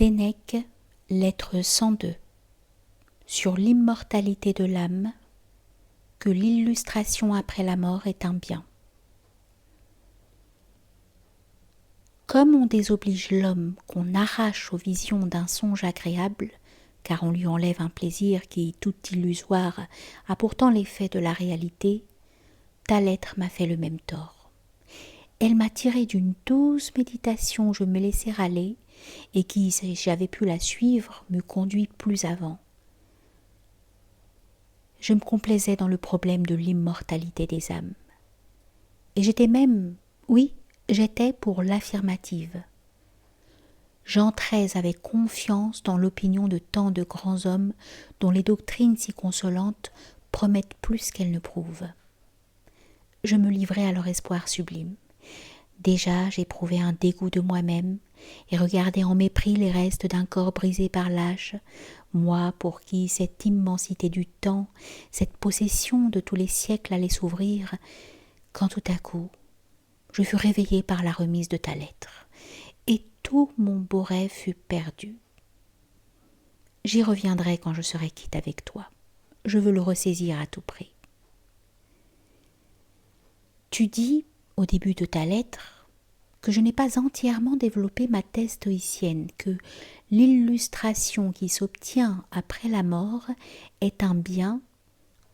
Sénèque, lettre 102, sur l'immortalité de l'âme, que l'illustration après la mort est un bien. Comme on désoblige l'homme qu'on arrache aux visions d'un songe agréable, car on lui enlève un plaisir qui, tout illusoire, a pourtant l'effet de la réalité, ta lettre m'a fait le même tort. Elle m'a tiré d'une douce méditation où je me laissais aller, et qui, si j'avais pu la suivre, me conduit plus avant. Je me complaisais dans le problème de l'immortalité des âmes. Et j'étais même, oui, j'étais pour l'affirmative. J'entrais avec confiance dans l'opinion de tant de grands hommes dont les doctrines si consolantes promettent plus qu'elles ne prouvent. Je me livrais à leur espoir sublime. Déjà, j'éprouvais un dégoût de moi-même et regardais en mépris les restes d'un corps brisé par l'âge, moi pour qui cette immensité du temps, cette possession de tous les siècles allait s'ouvrir, quand tout à coup, je fus réveillée par la remise de ta lettre, et tout mon beau rêve fut perdu. J'y reviendrai quand je serai quitte avec toi. Je veux le ressaisir à tout prix. Tu dis, au début de ta lettre, que je n'ai pas entièrement développé ma thèse stoïcienne, que l'illustration qui s'obtient après la mort est un bien,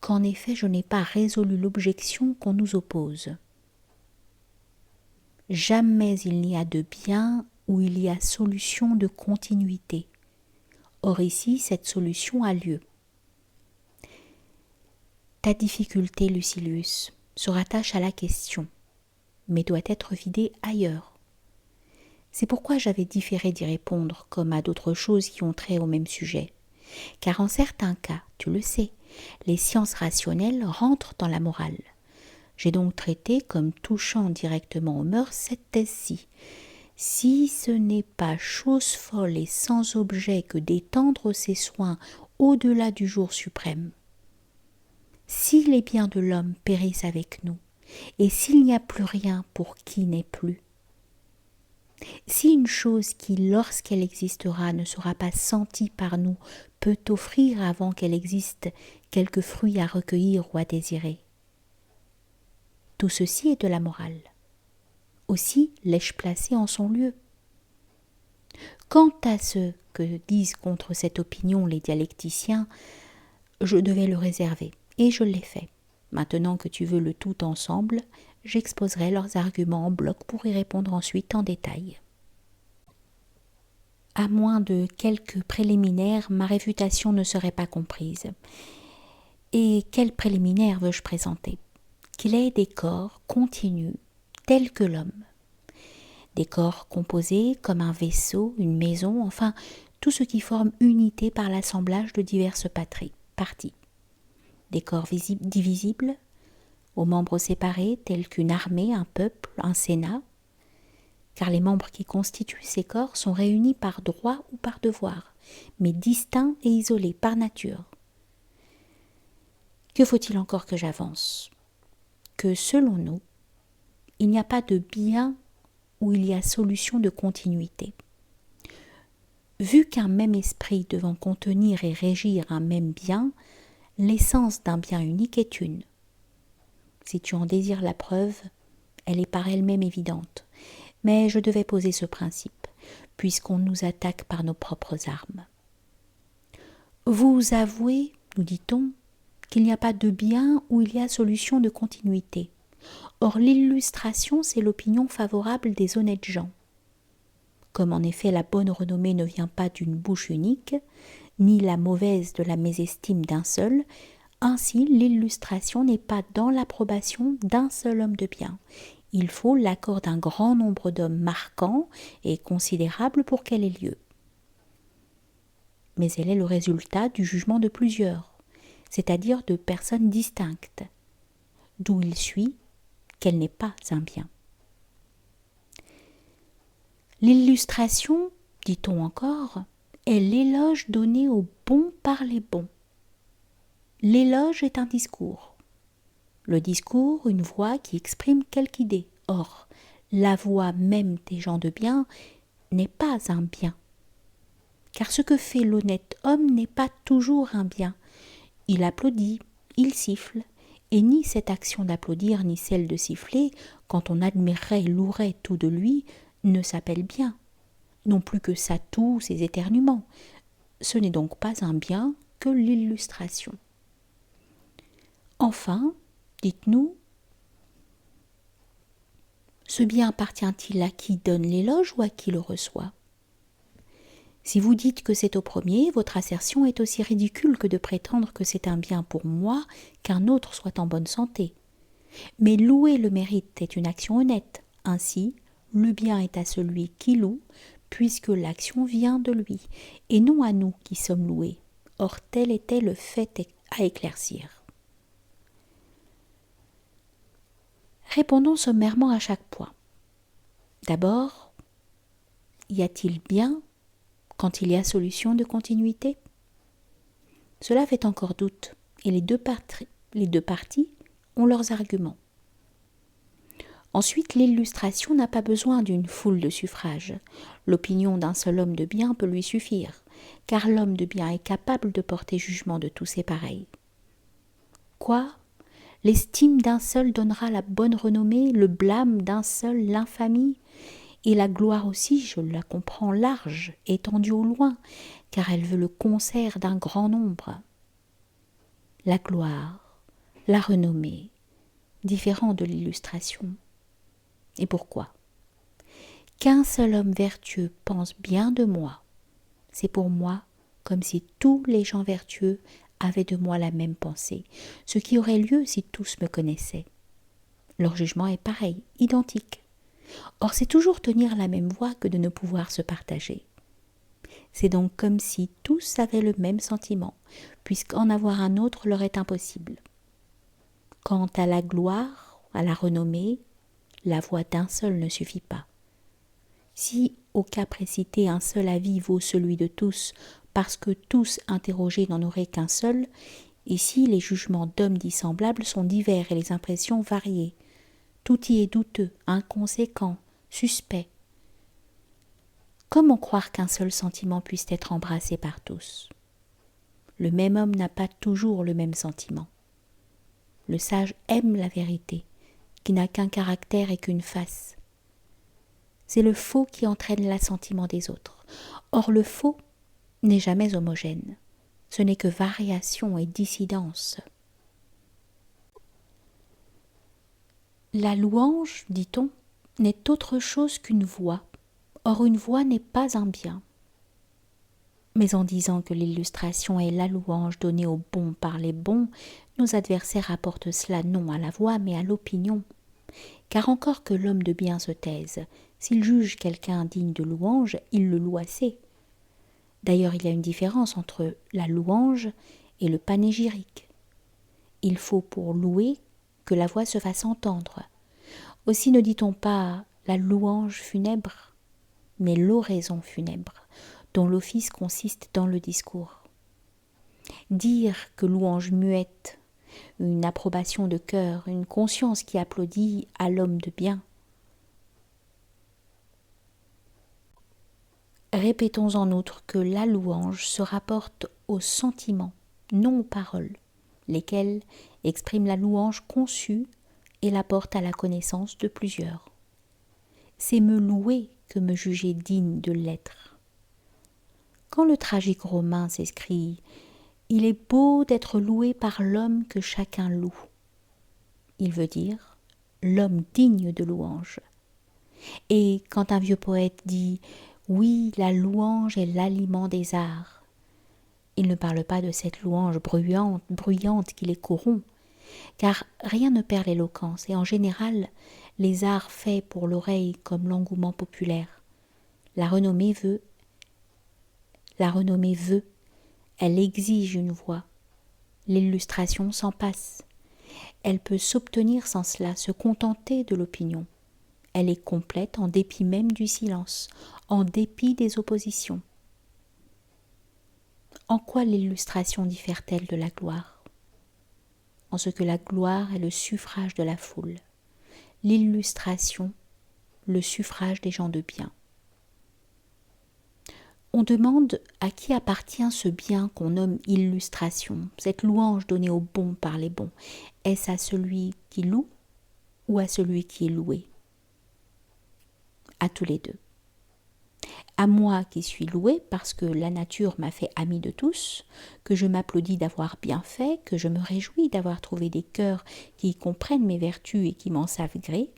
qu'en effet je n'ai pas résolu l'objection qu'on nous oppose. Jamais il n'y a de bien où il y a solution de continuité. Or ici, cette solution a lieu. Ta difficulté, Lucilius, se rattache à la question, mais doit être vidée ailleurs. C'est pourquoi j'avais différé d'y répondre, comme à d'autres choses qui ont trait au même sujet. Car en certains cas, tu le sais, les sciences rationnelles rentrent dans la morale. J'ai donc traité, comme touchant directement aux mœurs, cette thèse-ci. Si ce n'est pas chose folle et sans objet que d'étendre ses soins au-delà du jour suprême, si les biens de l'homme périssent avec nous, et s'il n'y a plus rien pour qui n'est plus, si une chose qui, lorsqu'elle existera, ne sera pas sentie par nous, peut offrir avant qu'elle existe quelques fruits à recueillir ou à désirer, tout ceci est de la morale. Aussi l'ai-je placé en son lieu. Quant à ce que disent contre cette opinion les dialecticiens, je devais le réserver, et je l'ai fait. Maintenant que tu veux le tout ensemble, j'exposerai leurs arguments en bloc pour y répondre ensuite en détail. À moins de quelques préliminaires, ma réfutation ne serait pas comprise. Et quels préliminaires veux-je présenter ? Qu'il ait des corps continus, tels que l'homme. Des corps composés comme un vaisseau, une maison, enfin tout ce qui forme unité par l'assemblage de diverses parties. Des corps divisibles, aux membres séparés tels qu'une armée, un peuple, un sénat, car les membres qui constituent ces corps sont réunis par droit ou par devoir, mais distincts et isolés par nature. Que faut-il encore que j'avance ? Que selon nous, il n'y a pas de bien où il y a solution de continuité. Vu qu'un même esprit devant contenir et régir un même bien, l'essence d'un bien unique est une. Si tu en désires la preuve, elle est par elle-même évidente. Mais je devais poser ce principe, puisqu'on nous attaque par nos propres armes. Vous avouez, nous dit-on, qu'il n'y a pas de bien où il y a solution de continuité. Or l'illustration, c'est l'opinion favorable des honnêtes gens. Comme en effet la bonne renommée ne vient pas d'une bouche unique, ni la mauvaise de la mésestime d'un seul, ainsi l'illustration n'est pas dans l'approbation d'un seul homme de bien. Il faut l'accord d'un grand nombre d'hommes marquants et considérables pour qu'elle ait lieu. Mais elle est le résultat du jugement de plusieurs, c'est-à-dire de personnes distinctes, d'où il suit qu'elle n'est pas un bien. L'illustration, dit-on encore, est l'éloge donné aux bons par les bons. L'éloge est un discours. Le discours, une voix qui exprime quelque idée. Or, la voix même des gens de bien n'est pas un bien. car ce que fait l'honnête homme n'est pas toujours un bien. Il applaudit, il siffle, et ni cette action d'applaudir ni celle de siffler, quand on admirerait et louerait tout de lui, ne s'appelle bien, non plus que sa toux, ses éternuements. Ce n'est donc pas un bien que l'illustration. Enfin, dites-nous, ce bien appartient-il à qui donne l'éloge ou à qui le reçoit? Si vous dites que c'est au premier, votre assertion est aussi ridicule que de prétendre que c'est un bien pour moi qu'un autre soit en bonne santé. Mais louer le mérite est une action honnête. Ainsi, le bien est à celui qui loue, puisque l'action vient de lui, et non à nous qui sommes loués. Or tel était le fait à éclaircir. Répondons sommairement à chaque point. D'abord, y a-t-il bien quand il y a solution de continuité? Cela fait encore doute, et les deux parties ont leurs arguments. Ensuite, l'illustration n'a pas besoin d'une foule de suffrages. L'opinion d'un seul homme de bien peut lui suffire, car l'homme de bien est capable de porter jugement de tous ses pareils. Quoi? L'estime d'un seul donnera la bonne renommée, le blâme d'un seul l'infamie, et la gloire aussi, je la comprends large, étendue au loin, car elle veut le concert d'un grand nombre. La gloire, la renommée, différent de l'illustration. Et pourquoi? Qu'un seul homme vertueux pense bien de moi, c'est pour moi comme si tous les gens vertueux avaient de moi la même pensée, ce qui aurait lieu si tous me connaissaient. Leur jugement est pareil, identique. Or c'est toujours tenir la même voix que de ne pouvoir se partager. C'est donc comme si tous avaient le même sentiment, puisqu'en avoir un autre leur est impossible. Quant à la gloire, à la renommée, la voix d'un seul ne suffit pas. Si, au cas précité, un seul avis vaut celui de tous, parce que tous interrogés n'en auraient qu'un seul, ici les jugements d'hommes dissemblables sont divers et les impressions variées. Tout y est douteux, inconséquent, suspect. Comment croire qu'un seul sentiment puisse être embrassé par tous? Le même homme n'a pas toujours le même sentiment. Le sage aime la vérité, qui n'a qu'un caractère et qu'une face. C'est le faux qui entraîne l'assentiment des autres. Or le faux n'est jamais homogène. Ce n'est que variation et dissidence. La louange, dit-on, n'est autre chose qu'une voix. Or une voix n'est pas un bien. Mais en disant que l'illustration est la louange donnée aux bons par les bons, nos adversaires apportent cela non à la voix mais à l'opinion. Car encore que l'homme de bien se taise, s'il juge quelqu'un digne de louange, il le loue assez. D'ailleurs, il y a une différence entre la louange et le panégyrique. Il faut pour louer que la voix se fasse entendre. Aussi ne dit-on pas la louange funèbre, mais l'oraison funèbre, dont l'office consiste dans le discours. Dire que louange muette, une approbation de cœur, une conscience qui applaudit à l'homme de bien. Répétons en outre que la louange se rapporte aux sentiments, non aux paroles, lesquelles expriment la louange conçue et la portent à la connaissance de plusieurs. C'est me louer que me juger digne de l'être. Quand le tragique romain s'écrie « Il est beau d'être loué par l'homme que chacun loue », il veut dire l'homme digne de louange. Et quand un vieux poète dit « Oui, la louange est l'aliment des arts », il ne parle pas de cette louange bruyante qui les corrompt, car rien ne perd l'éloquence, et en général, les arts faits pour l'oreille comme l'engouement populaire. La renommée veut, elle exige une voix. L'illustration s'en passe. Elle peut s'obtenir sans cela, se contenter de l'opinion. Elle est complète en dépit même du silence, en dépit des oppositions. En quoi l'illustration diffère-t-elle de la gloire? En ce que la gloire est le suffrage de la foule, l'illustration, le suffrage des gens de bien. On demande à qui appartient ce bien qu'on nomme illustration, cette louange donnée aux bons par les bons. Est-ce à celui qui loue ou à celui qui est loué? À tous les deux. À moi qui suis loué parce que la nature m'a fait ami de tous, que je m'applaudis d'avoir bien fait, que je me réjouis d'avoir trouvé des cœurs qui comprennent mes vertus et qui m'en savent gré.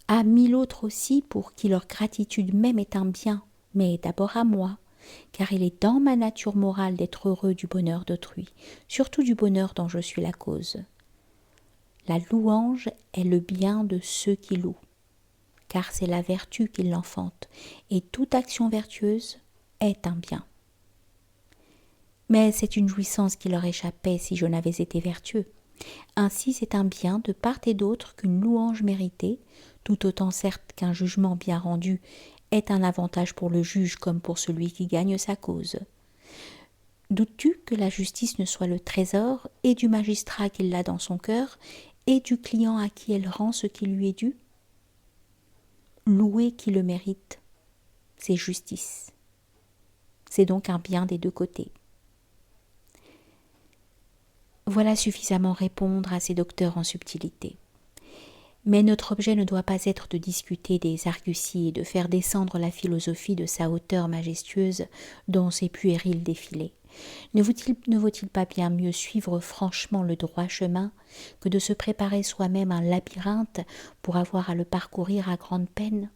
À mille autres aussi pour qui leur gratitude même est un bien, mais d'abord à moi, car il est dans ma nature morale d'être heureux du bonheur d'autrui, surtout du bonheur dont je suis la cause. La louange est le bien de ceux qui louent, car c'est la vertu qui l'enfante, et toute action vertueuse est un bien. Mais c'est une jouissance qui leur échappait si je n'avais été vertueux. Ainsi c'est un bien de part et d'autre qu'une louange méritée, tout autant certes qu'un jugement bien rendu est un avantage pour le juge comme pour celui qui gagne sa cause. Doutes-tu que la justice ne soit le trésor et du magistrat qui l'a dans son cœur et du client à qui elle rend ce qui lui est dû? Louer qui le mérite, c'est justice. C'est donc un bien des deux côtés. Voilà suffisamment répondre à ces docteurs en subtilité. Mais notre objet ne doit pas être de discuter des arguties et de faire descendre la philosophie de sa hauteur majestueuse dans ses puérils défilés. Ne vaut-il pas bien mieux suivre franchement le droit chemin que de se préparer soi-même un labyrinthe pour avoir à le parcourir à grande peine?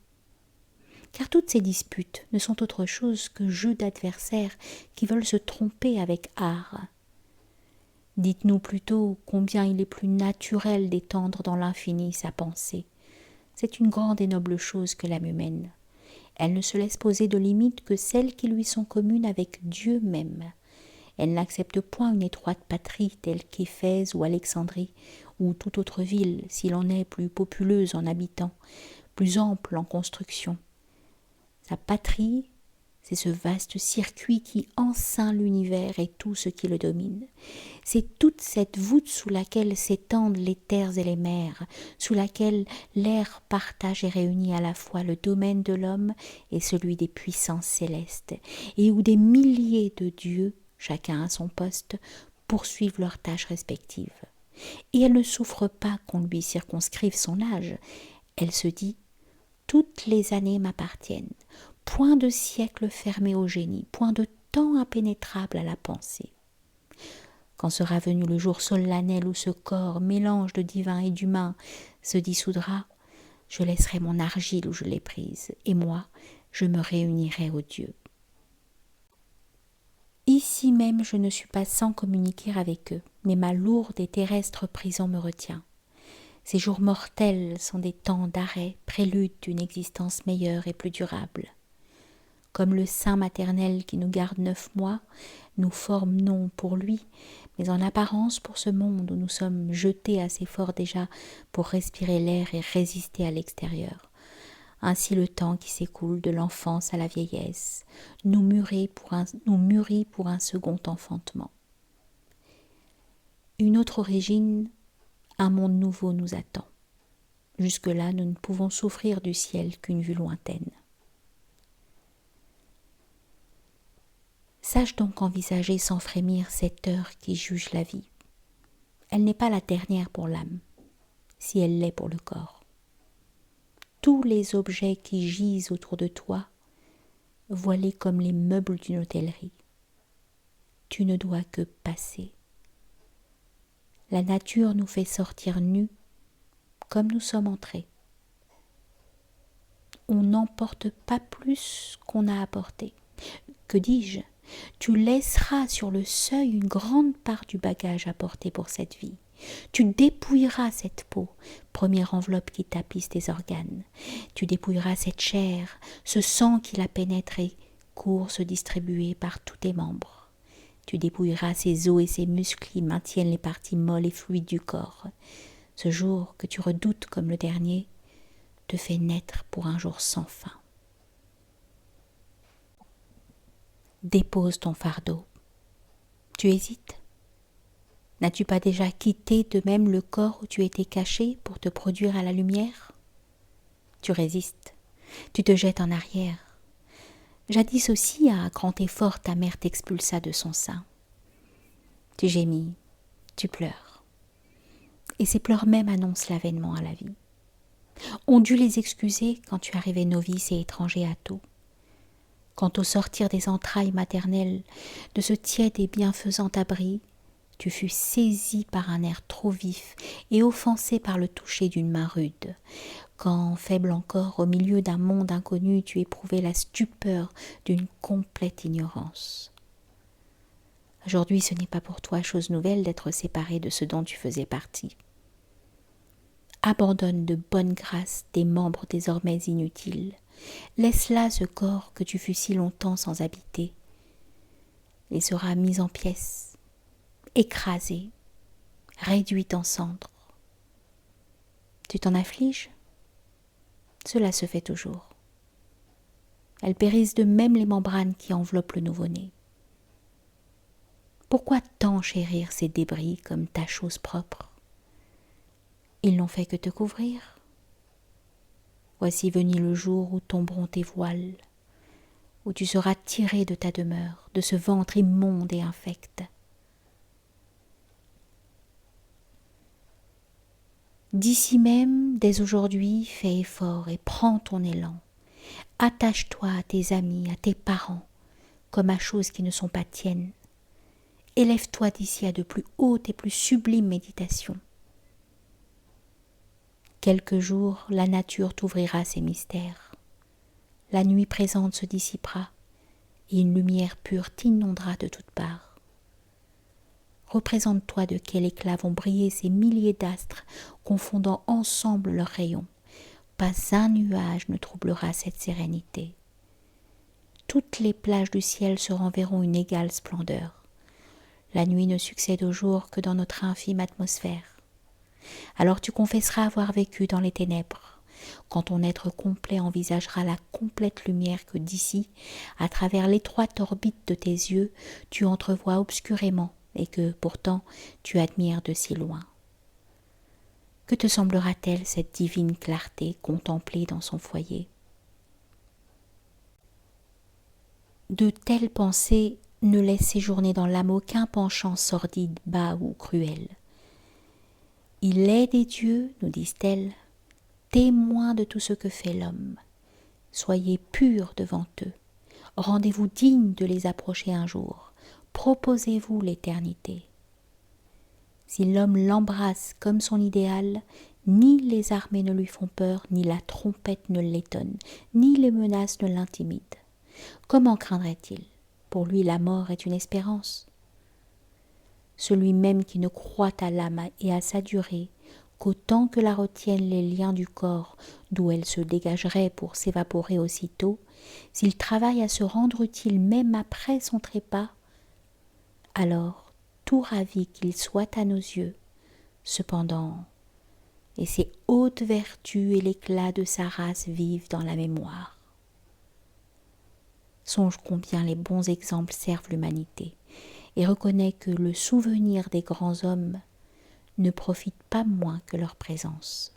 Car toutes ces disputes ne sont autre chose que jeux d'adversaires qui veulent se tromper avec art. Dites-nous plutôt combien il est plus naturel d'étendre dans l'infini sa pensée. C'est une grande et noble chose que l'âme humaine. Elle ne se laisse poser de limites que celles qui lui sont communes avec Dieu même. Elle n'accepte point une étroite patrie telle qu'Éphèse ou Alexandrie, ou toute autre ville, s'il en est plus populeuse en habitants, plus ample en construction. Sa patrie, c'est ce vaste circuit qui enceint l'univers et tout ce qui le domine. C'est toute cette voûte sous laquelle s'étendent les terres et les mers, sous laquelle l'air partage et réunit à la fois le domaine de l'homme et celui des puissances célestes, et où des milliers de dieux, chacun à son poste, poursuivent leurs tâches respectives. Et elle ne souffre pas qu'on lui circonscrive son âge. Elle se dit « Toutes les années m'appartiennent ». Point de siècle fermé au génie, point de temps impénétrable à la pensée. Quand sera venu le jour solennel où ce corps, mélange de divin et d'humain, se dissoudra, je laisserai mon argile où je l'ai prise, et moi, je me réunirai aux dieux. Ici même, je ne suis pas sans communiquer avec eux, mais ma lourde et terrestre prison me retient. Ces jours mortels sont des temps d'arrêt, prélude d'une existence meilleure et plus durable. Comme le sein maternel qui nous garde 9 mois, nous forme non pour lui, mais en apparence pour ce monde où nous sommes jetés assez fort déjà pour respirer l'air et résister à l'extérieur. Ainsi le temps qui s'écoule de l'enfance à la vieillesse nous mûrit pour un second enfantement. Une autre origine, un monde nouveau nous attend. Jusque-là, nous ne pouvons souffrir du ciel qu'une vue lointaine. Sache donc envisager sans frémir cette heure qui juge la vie. Elle n'est pas la dernière pour l'âme, si elle l'est pour le corps. Tous les objets qui gisent autour de toi, vois-les comme les meubles d'une hôtellerie. Tu ne dois que passer. La nature nous fait sortir nus comme nous sommes entrés. On n'emporte pas plus qu'on a apporté. Que dis-je ? Tu laisseras sur le seuil une grande part du bagage apporté pour cette vie. Tu dépouilleras cette peau, première enveloppe qui tapisse tes organes. Tu dépouilleras cette chair, ce sang qui la pénètre et court se distribuer par tous tes membres. Tu dépouilleras ces os et ces muscles qui maintiennent les parties molles et fluides du corps. Ce jour que tu redoutes comme le dernier te fait naître pour un jour sans fin. Dépose ton fardeau. Tu hésites ? N'as-tu pas déjà quitté de même le corps où tu étais caché pour te produire à la lumière ? Tu résistes, tu te jettes en arrière. Jadis aussi, à grand effort, ta mère t'expulsa de son sein. Tu gémis, tu pleures. Et ces pleurs même annoncent l'avènement à la vie. On dut les excuser quand tu arrivais novice et étranger à tout. Quand au sortir des entrailles maternelles, de ce tiède et bienfaisant abri, tu fus saisi par un air trop vif et offensé par le toucher d'une main rude, quand, faible encore, au milieu d'un monde inconnu, tu éprouvais la stupeur d'une complète ignorance. Aujourd'hui, ce n'est pas pour toi chose nouvelle d'être séparé de ce dont tu faisais partie. Abandonne de bonne grâce tes membres désormais inutiles. Laisse là ce corps que tu fus si longtemps sans habiter. Il sera mis en pièces, écrasé, réduit en cendres. Tu t'en affliges ? Cela se fait toujours. Elles périssent de même les membranes qui enveloppent le nouveau-né. Pourquoi tant chérir ces débris comme ta chose propre ? Ils n'ont fait que te couvrir. Voici venu le jour où tomberont tes voiles, où tu seras tiré de ta demeure, de ce ventre immonde et infect. D'ici même, dès aujourd'hui, fais effort et prends ton élan. Attache-toi à tes amis, à tes parents, comme à choses qui ne sont pas tiennes. Élève-toi d'ici à de plus hautes et plus sublimes méditations. Quelques jours, la nature t'ouvrira ses mystères. La nuit présente se dissipera, et une lumière pure t'inondera de toutes parts. Représente-toi de quel éclat vont briller ces milliers d'astres, confondant ensemble leurs rayons. Pas un nuage ne troublera cette sérénité. Toutes les plages du ciel se renverront une égale splendeur. La nuit ne succède au jour que dans notre infime atmosphère. Alors tu confesseras avoir vécu dans les ténèbres, quand ton être complet envisagera la complète lumière que d'ici, à travers l'étroite orbite de tes yeux, tu entrevois obscurément et que, pourtant, tu admires de si loin. Que te semblera-t-elle cette divine clarté contemplée dans son foyer ? De telles pensées ne laissent séjourner dans l'âme aucun penchant sordide, bas ou cruel. Il est des dieux, nous disent-elles, témoins de tout ce que fait l'homme. Soyez purs devant eux, rendez-vous dignes de les approcher un jour, proposez-vous l'éternité. Si l'homme l'embrasse comme son idéal, ni les armées ne lui font peur, ni la trompette ne l'étonne, ni les menaces ne l'intimident. Comment craindrait-il ? Pour lui, la mort est une espérance. Celui même qui ne croit à l'âme et à sa durée, qu'autant que la retiennent les liens du corps, d'où elle se dégagerait pour s'évaporer aussitôt, s'il travaille à se rendre utile même après son trépas, alors, tout ravi qu'il soit à nos yeux, cependant, et ses hautes vertus et l'éclat de sa race vivent dans la mémoire. Songe combien les bons exemples servent l'humanité, et reconnais que le souvenir des grands hommes ne profite pas moins que leur présence.